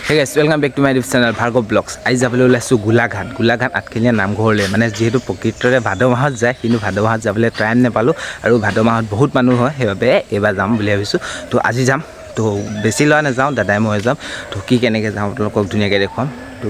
Hey guys, welcome back to my YouTube channel Bhargav Vlogs. আজি যাবলৈ ওলাইছো গোলাঘাট আঠখেলীয়া নামঘৰলৈ মানে যেহেতু প্ৰকৃতৰে ভাদ মাহত যায় কিন্তু ভাদ মাহত যাবলৈ টাইম নাপালো আৰু ভাদ মাহত বহুত মানুহ হয় সেইবাবে এবাৰ যাম বুলি ভাবিছো তো আজি যাম তো বেছি লোৱা নাযাওঁ দাদাই মই যাম তো কি কেনেকৈ যাওঁ আপোনালোকক ধুনীয়াকৈ দেখুৱাম তো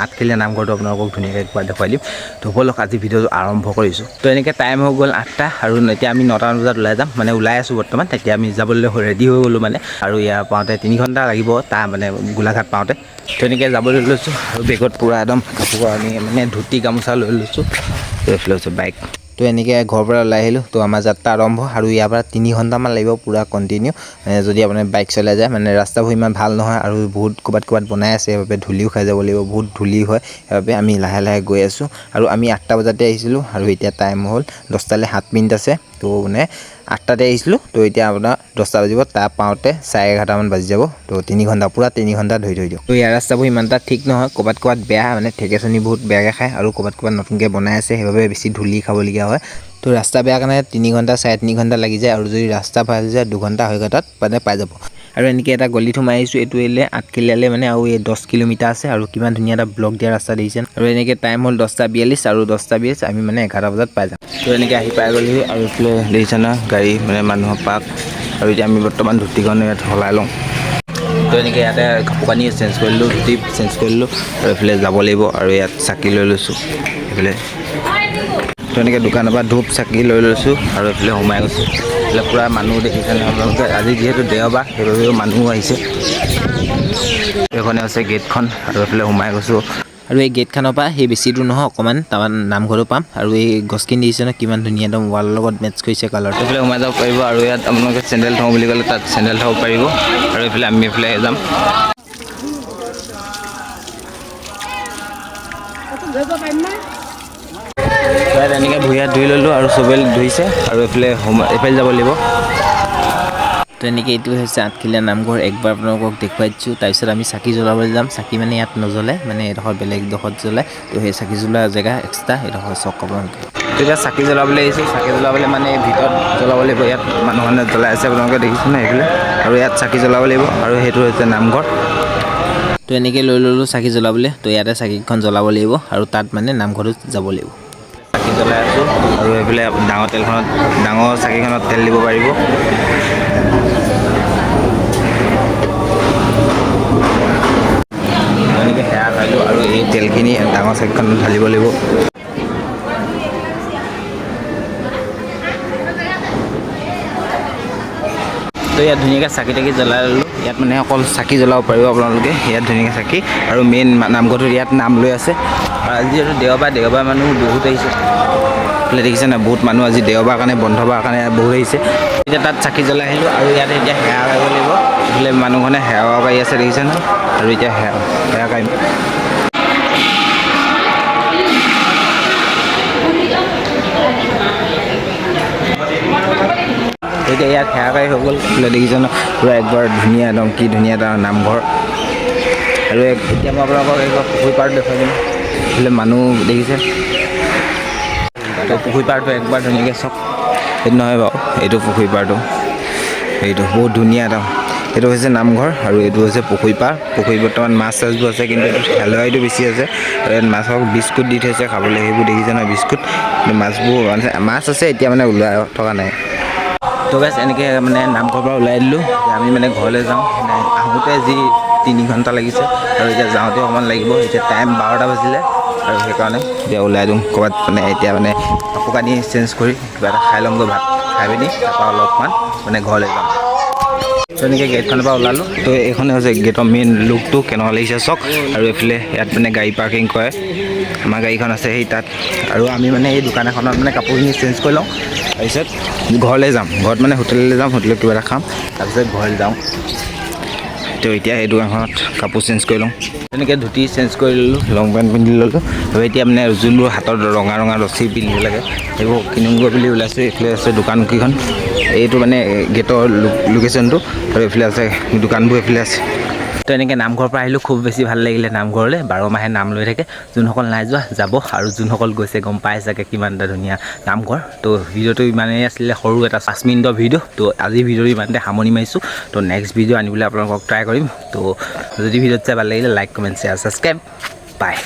আঠখেলীয়া নামঘৰটো আপোনালোকক ধুনীয়াকৈ একবাৰ দেখুৱাই দিম তো বলক আজি ভিডিঅ'টো আৰম্ভ কৰিছোঁ তো এনেকৈ টাইম হৈ গ'ল 8টা আৰু এতিয়া আমি 9টা বজাত ওলাই যাম মানে ওলাই আছোঁ বৰ্তমান তেতিয়া আমি যাবলৈ ৰেডি হৈ গ'লোঁ মানে আৰু ইয়াৰ পাওঁতে 3 ঘণ্টা লাগিব তাৰ মানে গোলাঘাট পাওঁতে তো এনেকৈ যাবলৈ লৈছোঁ আৰু বেগত পূৰা একদম কাপোৰ কানি মানে ধুতি গামোচা লৈ লৈছোঁ লৈছোঁ বাইক তো এনেকৈ ঘৰৰ পৰা ওলাই আহিলোঁ তো আমাৰ যাত্ৰা আৰম্ভ আৰু ইয়াৰ পৰা 3 ঘণ্টামান লাগিব পূৰা কণ্টিনিউ যদি আপুনি বাইক চলাই যায় মানে ৰাস্তাবোৰ ইমান ভাল নহয় আৰু বহুত ক'ৰবাত বনাই আছে সেইবাবে ধূলিও খাই যাব লাগিব বহুত ধূলি হয় সেইবাবে আমি লাহে লাহে গৈ আছোঁ আৰু আমি 8টা বজাতে আহিছিলোঁ আৰু এতিয়া টাইম হ'ল 10টালৈ 7 মিনিট আছে তো মানে 8টাতে আহিছিলোঁ তো এতিয়া আপোনাৰ 10টা বাজিব তাৰ পাওঁতে 11:30মান বাজি যাব তো 3 ঘণ্টা পূৰা 3 ঘণ্টা ধৰি থৈ দিওঁ তো ইয়াৰ ৰাস্তাবোৰ ইমান এটা ঠিক নহয় ক'ৰবাত বেয়া মানে ঠেকেচনি বহুত বেয়াকৈ খায় আৰু ক'ৰবাত নতুনকৈ বনাই আছে সেইবাবে বেছি ধূলি খাবলগীয়া হয় তো ৰাস্তা বেয়া কাৰণে 3 ঘণ্টা 3.5 ঘণ্টা লাগি যায় আৰু যদি ৰাস্তা ভাল যায় 2 ঘণ্টা হৈ গ'লে তাত মানে পাই যাব আৰু এনেকৈ এটা গলি সোমাই আহিছোঁ এইটো এলে আঠখেলীয়ালৈ মানে আৰু এই 10 কিলোমিটাৰ আছে আৰু কিমান ধুনীয়া এটা ব্লক দিয়া ৰাস্তা দিছে আৰু এনেকৈ টাইম হ'ল 10:42 আৰু 10:20 আমি মানে 11টা বজাত পাই যাম তো এনেকৈ আহি পাই গ'লি আৰু এইফালে দেখিছে না গাড়ী মানে মানুহৰ পাক আৰু এতিয়া আমি বৰ্তমান ধুতিখন ইয়াত সলাই লওঁ তো এনেকৈ ইয়াতে কাপোৰ কানি চেঞ্জ কৰিলোঁ ধুতি চেঞ্জ কৰিলোঁ আৰু এইফালে যাব লাগিব আৰু ইয়াত চাকি লৈ লৈছোঁ এইফালে তো এনেকৈ দোকানৰ পৰা ধূপ চাকি লৈ লৈছোঁ আৰু এইফালে সোমাই গৈছোঁ এইফালে পূৰা মানুহ দেখিছে আপোনালোকে আজি যিহেতু দেওবাৰ সেইবাবেও মানুহ আহিছে এইখনে আছে গেটখন আৰু এইফালে সোমাই গৈছোঁ আৰু এই গেটখনৰ পৰা সেই বেছি দূৰ নহয় অকণমান তাৰপৰা নামঘৰটো পাম আৰু এই গছখিনি দেখিছে ন কিমান ধুনীয়া একদম ৱালৰ লগত মেটচ কৰিছে কালাৰটো এইফালে সোমাই যাব পাৰিব আৰু ইয়াত আপোনালোকে চেণ্ডেল থওঁ বুলি ক'লে তাত চেণ্ডেল থ'ব পাৰিব আৰু এইফালে আমি এইফালে যাম এনেকৈ ভুঁই হাত ধুই ল'লোঁ আৰু চবেই ধুইছে আৰু এইফালে যাব লাগিব তো এনেকৈ এইটো হৈছে আঠখেলীয়া নামঘৰ একবাৰ আপোনালোকক দেখুৱাই দিছোঁ তাৰপিছত আমি চাকি জ্বলাবলৈ যাম চাকি মানে ইয়াত নজ্বলে মানে এডোখৰ বেলেগ ডোখৰত জ্বলায় তো সেই চাকি জ্বলোৱা জেগা এক্সট্ৰা এডোখৰ চক আপোনালোকে তো এতিয়া চাকি জ্বলাবলৈ আহিছোঁ চাকি জ্বলাবলৈ মানে ভিতৰত জ্বলাব লাগিব ইয়াত মানুহে জ্বলাই আছে আপোনালোকে দেখিছোঁ নাই সেইফালে আৰু ইয়াত চাকি জ্বলাব লাগিব আৰু সেইটো হৈছে নামঘৰ তো এনেকৈ লৈ ল'লোঁ চাকি জ্বলাবলৈ তো ইয়াতে চাকিখন জ্বলাব লাগিব আৰু তাত মানে নামঘৰটোত যাব লাগিব চাকি জ্বলাই আছোঁ আৰু এইফালে ডাঙৰ চাকিখনত তেল দিব পাৰিব এনেকৈ সেয়া খাইলোঁ আৰু এই তেলখিনি ডাঙৰ চাকিখনত ঢালিব লাগিব তো ইয়াত ধুনীয়াকৈ চাকি তাকি জ্বলাই ল'লোঁ ইয়াত মানে অকল চাকি জ্বলাব পাৰিব আপোনালোকে ইয়াত ধুনীয়াকৈ চাকি আৰু মেইন নামঘৰটোত ইয়াত নাম লৈ আছে আৰু আজি যিহেতু দেওবাৰ মানুহ বহুত আহিছে এইফালে দেখিছে নাই বহুত মানুহ আজি দেওবাৰ কাৰণে বন্ধ বাৰ কাৰণে বহুত আহিছে এতিয়া তাত চাকি জ্বলাই আহিলোঁ আৰু ইয়াত এতিয়া সেৱা কৰিব লাগিব এইফালে মানুহখনে সেৱা কৰি আছে দেখিছে নহয় আৰু এতিয়া সেৱা কৰিম এতিয়া ইয়াত সেৱাকাৰী হৈ গ'ল এইফালে দেখিছে ন পূৰা একবাৰ ধুনীয়া একদম কি ধুনীয়া এটা নামঘৰ আৰু এতিয়া মই আপোনালোকক একবাৰ পুখুৰী পাৰটো দেখুৱাই দিম এইফালে মানুহ দেখিছে তো পুখুৰী পাৰটো একবাৰ ধুনীয়াকৈ চাওক সেইটো নহয় বাৰু এইটো পুখুৰী পাৰটো এইটো বহুত ধুনীয়া এটা এইটো হৈছে নামঘৰ আৰু এইটো হৈছে পুখুৰী পাৰ পুখুৰীত বৰ্তমান মাছ চাছবোৰ আছে কিন্তু এইটো খেলুৱাইটো বেছি আছে আৰু ইয়াত মাছক বিস্কুট দি থৈছে খাবলৈ সেইবোৰ দেখিছে নহয় বিস্কুট কিন্তু মাছবোৰ মাছ আছে এতিয়া মানে ওলাই থকা নাই তো গাইছ এনেকৈ মানে নামঘৰৰ পৰা ওলাই দিলোঁ আমি মানে ঘৰলৈ যাওঁ মানে আহোঁতে যি 3 ঘণ্টা লাগিছে আৰু এতিয়া যাওঁতে অকণমান লাগিব এতিয়া টাইম 12টা বাজিলে আৰু সেইকাৰণে এতিয়া ওলাই দিওঁ ক'ৰবাত মানে এতিয়া মানে কাপোৰ কানি চেঞ্জ কৰি কিবা এটা খাই ল'মগৈ ভাত খাই পিনি তাৰপৰা অলপমান মানে ঘৰলৈ যাম তো এনেকৈ গেটখনৰ পৰা ওলালোঁ তো এইখনে হৈছে গেটৰ মেইন লুকটো কেনেকুৱা লাগিছে চাওক আৰু এইফালে ইয়াত মানে গাড়ী পাৰ্কিং কৰে আমাৰ গাড়ীখন আছে সেই তাত আৰু আমি মানে এই দোকান এখনত মানে কাপোৰখিনি চেঞ্জ কৰি লওঁ তাৰপিছত ঘৰলৈ যাম ঘৰত মানে হোটেললৈ যাম হোটেলত কিবা এটা খাম তাৰপিছত ঘৰলৈ যাওঁ তো এতিয়া এই দোকানখনত কাপোৰ চেঞ্জ কৰি লওঁ তেনেকৈ ধুতি চেঞ্জ কৰি ল'লোঁ লং পেণ্ট পিন্ধি ল'লোঁ আৰু এতিয়া মানে যোনবোৰ হাতত ৰঙা ৰছী পিন্ধিব লাগে সেইবোৰ কিনিমগৈ বুলি ওলাইছোঁ এইফালে আছে দোকানকেইখন এইটো মানে গেটৰ লোকেশ্যনটো আৰু এইফালে আছে দোকানবোৰ এইফালে আছে তো এনেকৈ নামঘৰৰ পৰা আহিলোঁ খুব বেছি ভাল লাগিলে নামঘৰলৈ 12 মাহে নাম লৈ থাকে যোনসকল নাই যোৱা যাব আৰু যোনসকল গৈছে গম পাই চাগে কিমান এটা ধুনীয়া নামঘৰ তো ভিডিঅ'টো ইমানেই আছিলে সৰু এটা 5 মিনিটৰ ভিডিঅ' তো আজি ভিডিঅ'টো ইমানতে সামৰণি মাৰিছোঁ তো নেক্সট ভিডিঅ' আনিবলৈ আপোনালোকক ট্ৰাই কৰিম তো যদি ভিডিঅ'ত চাই ভাল লাগিলে লাইক কমেণ্ট শ্বেয়াৰ ছাবস্ক্ৰাইব বাই